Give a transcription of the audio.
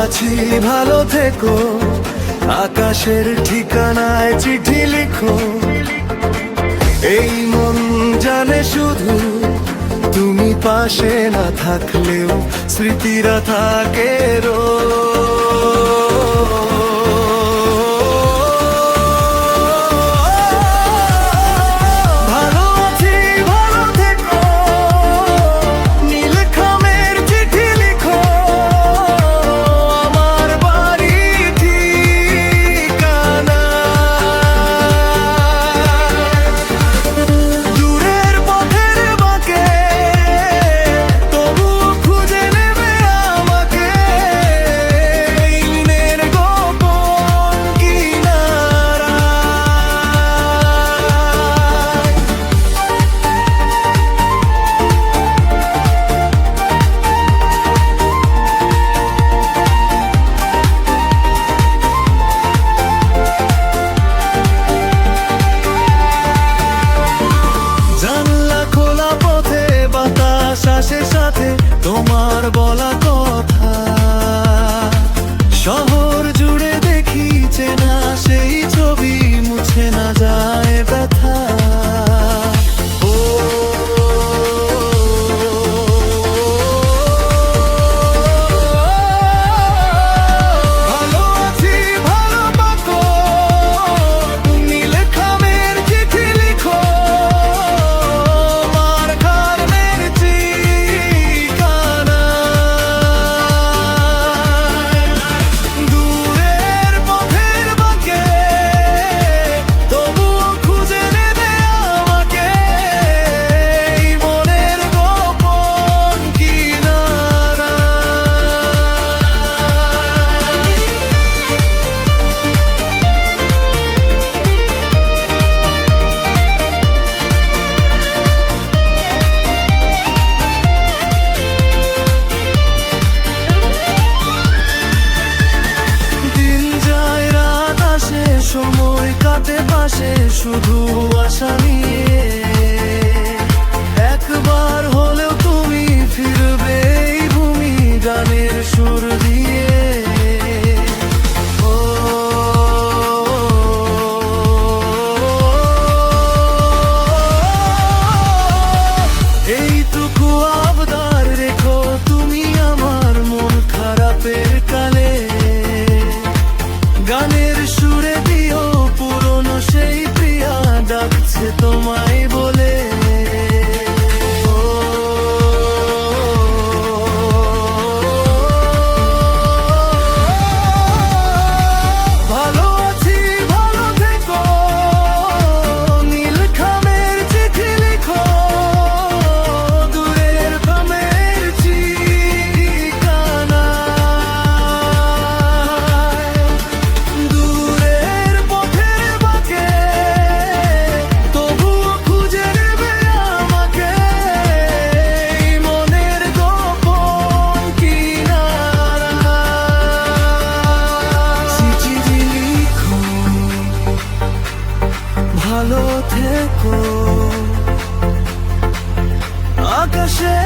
আছি ভালো থেকো, আকাশের ঠিকানায় চিঠি লিখো। এই মন জানে শুধু তুমি পাশে না থাকলেও স্মৃতিরা থাকে সাথে তোমার বলা কথা। শহর জুড়ে দেখি চেনা সেই ছবি, মুছে না যায় ব্যথা। সময় কাটে পাশে শুধু আশা নিয়ে, একবার হলেও তুমি ফিরবে এই ভূমি গানের সুর দিয়ে। এইটুকু আবদার রেখো তুমি আমার মন খারাপের কালে, গানের সুরে সেই প্রিয়া ডাকছে তোমায় বলে। ভালো আছি ভালো থেকো, নীল খামের চিঠি লিখো, দূরের খামের ঠিকানা। ভালো থেকো, আকাশে